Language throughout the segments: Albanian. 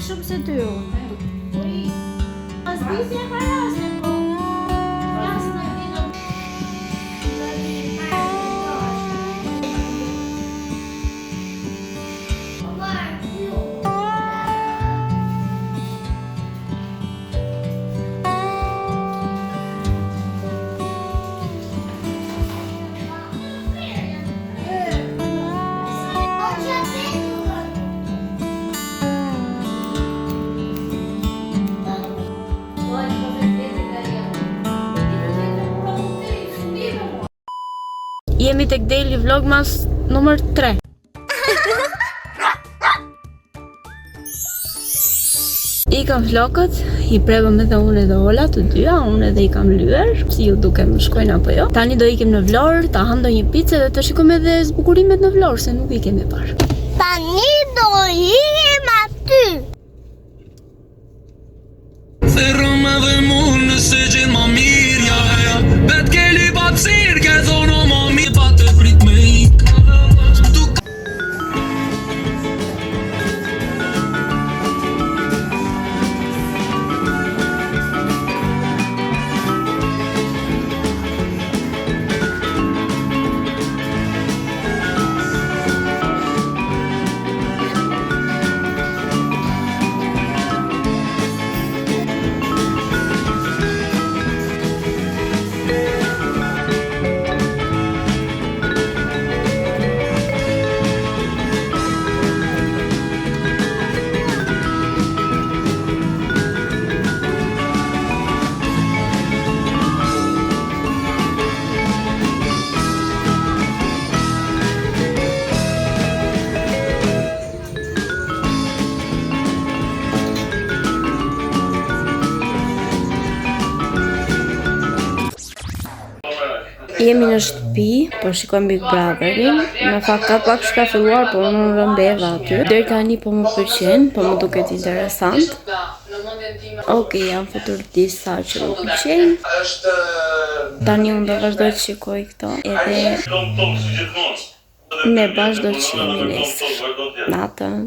shumë se ty unë. Pas disja ka rasë, po. Rasë në dino. Jemi tek Daily Vlogmas numër 3. I kam flokët, i prevëm edhe unë edhe Ola të dyja, unë edhe i kam lyer, si ju duke më shkojnë apo jo. Tani do ikim në Vlorë, ta ham ndonjë picë dhe të shikojmë edhe zbukurimet në Vlorë, se nuk i kemi parë. Tani do ikim aty. Se Roma dhe mund se gjithë ma mirë, ja. Bet kelli pa cirë, ke zono ma mirë, pa të prit me ikë. Jemi në shtëpi, po shikojmë Big Brotherin. Në fakt ka pak shka filluar, por unë rëmbeva aty. Deri tani po më pëlqen, po më duket interesant. Okej, jam futur disa që më pëlqen. Tani unë do vazhdoj të shikoj këto, edhe ne bashkë do të shihemi nesër. Natën.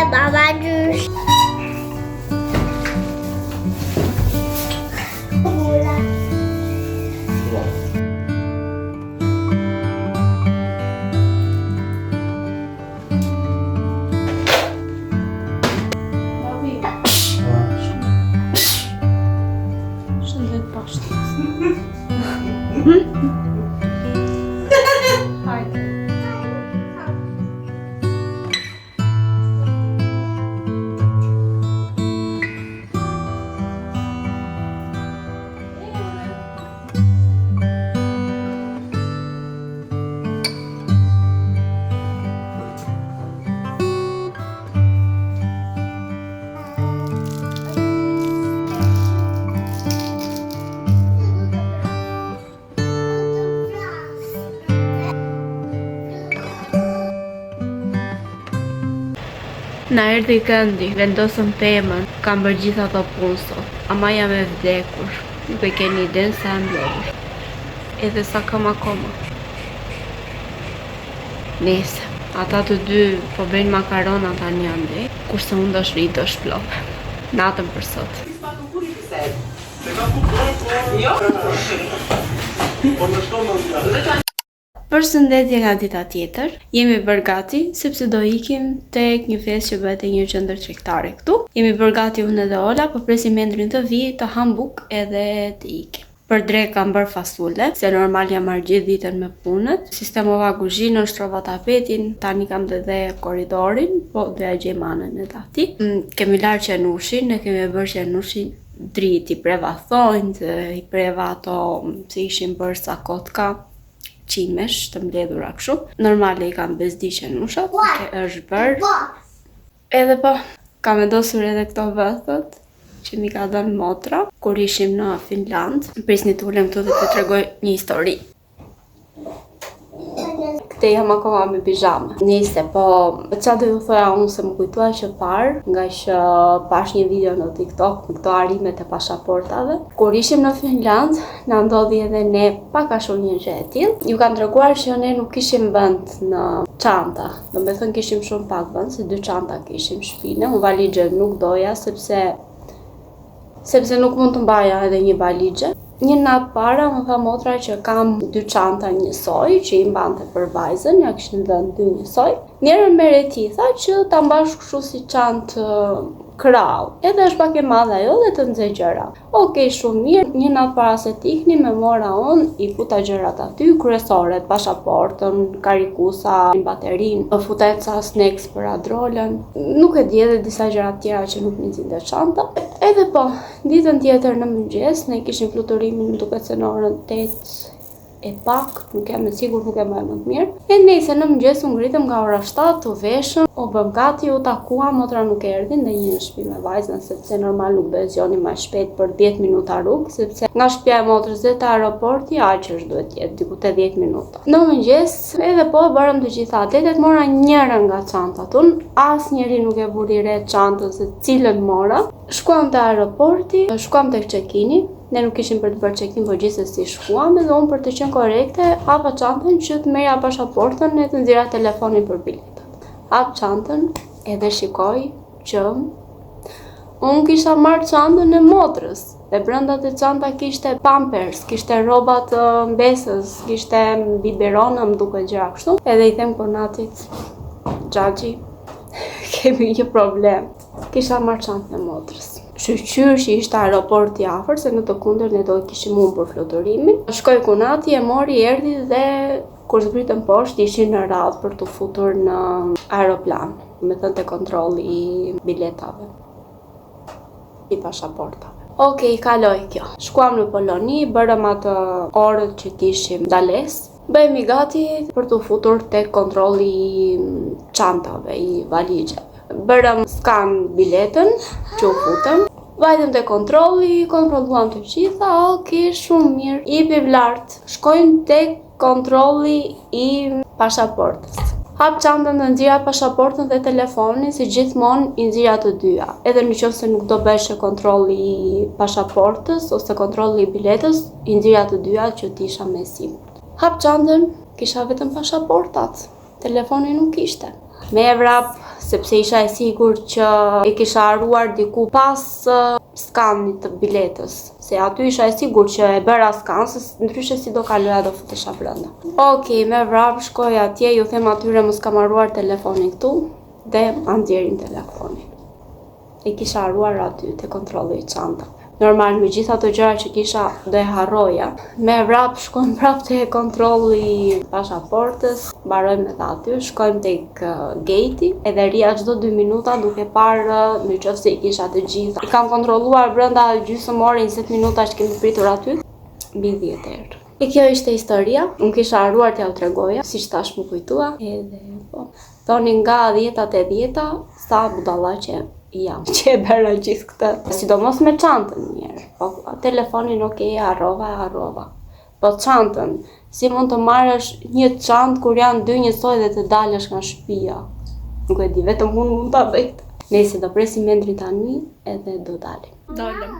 Baba gjysh. Shëndet bashkë. Hajde. Na erdhi këndi, vendosëm temën, kam bërë gjitha ato punë sot. Ama jam e vdekur, nuk e keni iden sa e mbledhur. Edhe sa kam akoma. Nese, ata të dy po bëjnë makarona tani andej, kurse unë do shri do shplove. Natën për sot. Përshëndetje nga dita tjetër, jemi bërë gati, sepse do ikim tek një festë që bëhet e një qendër tregtare këtu. Jemi bërë gati unë dhe Ola, po presim Endrin të vijë, të ham bukë edhe të ikim. Për drek kam bërë fastule, se normal jam marrë gjithë ditën me punët. Sistemova kuzhinën, shtrova tapetin, tani kam dhe korridorin, po dhe gjemanën e tati. Kemi larë qenushin, ne kemi bërë qenushin drit, i preva thonjt, i preva ato si ishin bërë sa kotka. qimesh të mbledhura kështu. Normale I kam bezdiqen nushat, është bërë. Edhe po, kam vendosur edhe këto vëthët që mi ka dhënë motra kur ishim në Finland. Prisni të ulem këtu dhe të tregoj një histori. Këte jam akoma me pijama. Nise, po qa do ju thoja unë se më kujtua që parë, nga që pash një video në TikTok me këto arimet e pasaportave. Kur ishim në Finland, na ndodhi edhe ne pak a shumë një gjë e tillë. Ju kam treguar që ne nuk kishim vend në çanta. Do me thënë kishim shumë pak vend, se 2 çanta kishim shpine. Unë valixhe nuk doja sepse nuk mund të mbaja edhe një valixhe. Një natë para më tha motra që kam 2 çanta njësoj që I mbante për vajzën, ja kishin dhënë 2 njësoj. Njerën mere ti tha që ta mbash kështu si çantë krau. Edhe është pak e madhe ajo dhe të nxej gjëra. Okej, shumë mirë. Një natë para se t'iknim me mora unë, I futa gjërat aty, kryesoret, pasaportën, karikusa, baterinë, futa ca snacks për adrolën. Nuk e di edhe disa gjëra tjera që nuk nxinte çanta. Edhe po, ditën tjetër në mëngjes, ne kishim fluturimin, më duket se në orën 8 e pak, nuk jam e sigurt, nuk e mbaj më të mirë. E nejse në mëngjes u ngritëm nga ora 7, u veshëm, u bëm gati, u takuam, motra nuk erdhi ndonjë në shtëpi me vajzën, sepse normal nuk bëhet zgjoni më shpejt për 10 minuta rrugë, sepse nga shtëpia e motrës deri te aeroporti aqësh duhet të jetë diku te 10 minuta. Në mëngjes edhe po bërëm të gjitha atletet, mora njërën nga çantat unë, asnjëri nuk e vuri re çantën se cilën mora. Shkuam te aeroporti, shkuam tek check-ini. Ne nuk kishim për të bërë check-in, po gjithsesi shkuam edhe unë për të qenë korrekte, hapa çantën që të merja pasaportën e të nxjerra telefonin për biletat. Hap çantën edhe shikoj që unë kisha marrë çantën e motrës. Dhe brenda të çanta kishte pampers, kishte rroba të mbesës, kishte biberona, më duket gjëra kështu. Edhe I them konatit, Xhaxhi, kemi një problem. Kisha marrë çantën e motrës. Shqyr që ishte aeroporti afër, se në të kundër ne do kishim humbur fluturimin. Shkoj kunati, e mori, erdhi dhe kur zbritëm poshtë ishin në radhë për të futur në aeroplan, me thënë te kontrolli I biletave, I pasaportave. Okej, kaloi kjo. Shkuam në Poloni, bërëm atë orët që kishim dales. Bëhemi gati për të futur te kontrolli I çantave, I valixheve. Bërëm skan biletën që u futëm. Vajtëm te kontrolli, kontrolluam të gjitha, okej, shumë mirë. Jepim lart. Shkojmë te kontrolli I pasaportës. Hap çantën dhe nxjerra pasaportën dhe telefonin, si gjithmonë I nxjerra të dyja. Edhe nëse nuk do bëheshe kontrolli I pasaportës ose kontrolli I biletës, I nxjerra të dyja që t'isha me sim. Hap çantën, kisha vetëm pasaportat. Telefoni nuk ishte. Me vrap, sepse isha e sigurt që I kisha harruar diku pas skanit të biletës. Se aty isha e sigurt që e bëra skan, se ndryshe si do kaloja do futesha brenda. Okej, me vrap shkoj atje, ju them atyre mos kam harruar telefonin këtu dhe ma nxjerrin telefonin. I kisha harruar aty te kontrolli I çantave. Normal, me gjitha të gjëra që kisha do e harroja. Me vrap shkojmë prap te kontrolli I pasaportës, mbarojmë edhe aty, shkojmë tek gate-i, edhe rria çdo 2 minuta duke parë nëse I kisha të gjitha. I kam kontrolluar brenda gjysmë ore, 20 minuta që kemi pritur aty, mbi 10 herë. E kjo ishte historia, unë kisha harruar t'ja u tregoja, siç tash më kujtua, edhe po. Thoni nga 10-at e 10-ta, sa budalla që jam, që e bëra gjithë këtë. Sidomos me çantën mirë. Po telefonin okej, harrova. Po çantën, si mund të marrësh një çantë kur janë 2 njësoj dhe të dalësh nga shtëpia? Nuk e di, vetëm unë mund ta bëj. Nëse do presim Endrin tani edhe do dalim. Dalëm.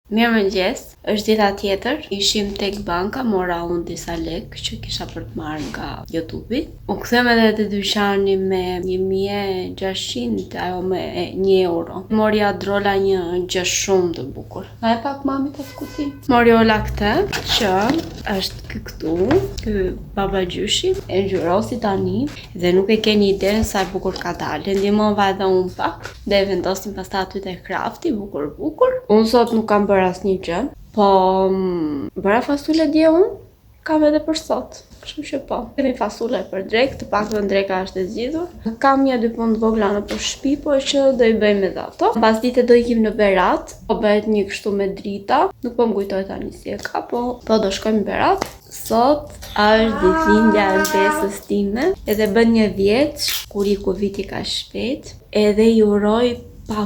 Mirëmëngjes. Është dita tjetër, ishim tek banka, mora unë disa lek që kisha për të marrë nga YouTube-i. U kthem edhe te dyqani me 1600, ajo me 1 euro. Morja drola një gjë shumë të bukur. Na e pak mami të kuti. Mori ola këtë, që është këtu, ky babagjyshi, e ngjyrosi tani dhe nuk e keni ide sa e bukur ka dalë. Ndihmova edhe unë pak dhe e vendosim pastaj aty te krafti, bukur. Unë sot nuk kam bërë asnjë gjë, po bëra fasule dje unë, kam edhe për sot. Kështu që po, kemi fasule për drek, të paktën dreka është e zgjidhur. Kam një 2 pun të vogla nëpër shtëpi, po që do i bëjmë edhe ato. Pas dite do ikim në Berat, po bëhet një kështu me drita. Nuk po më kujtoj tani si e ka, po do shkojmë në Berat. Sot është ditëlindja e besës time, edhe bën 1 vjet, kur iku viti ka shpejt, edhe i uroj pa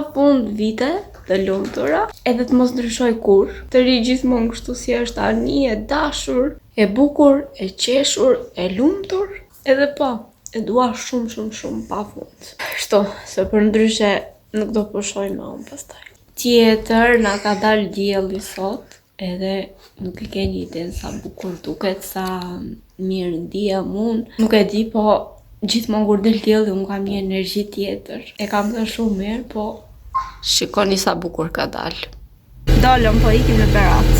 fund vite të lumtura, edhe të mos ndryshoj kur, të ri gjithmonë kështu si është tani, e dashur, e bukur, e qeshur, e lumtur, edhe po, e dua shumë pa fund. Kështu, se për ndryshe nuk do pushoj më unë pastaj. Tjetër, na ka dalë dielli sot, edhe nuk e keni iden sa bukur duket, sa mirë ndihem unë. Nuk e di, po gjithmonë kur del dielli unë kam një energji tjetër. E kam dhënë shumë mirë, po shikoni sa bukur ka dalë. Dalëm, po ikim në Berat.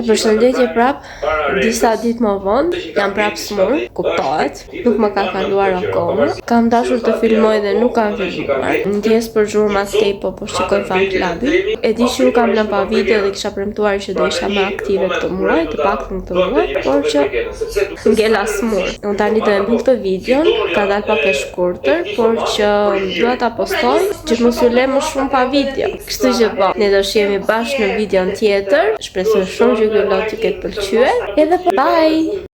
Përshëndetje prap, disa ditë më vonë, jam prap smur, kuptohet, nuk më ka kaluar akoma. Kam dashur të filmoj dhe nuk kam filmuar. Ndjes për zhurma Skype, po shikoj fan klubi. E di që nuk kam lënë pa video dhe kisha premtuar që do isha më aktive këtë muaj, të paktën këtë muaj, por që ngela smur. Unë tani do e mbyll këtë videon, ka dalë pak e shkurtër, por që dua ta postoj që mos u lë më shumë pa video. Kështu që po, ne do shihemi bashkë në videon tjetër. Shpresoj shumë që ky vlog t'ju ketë pëlqyer. Edhe bye.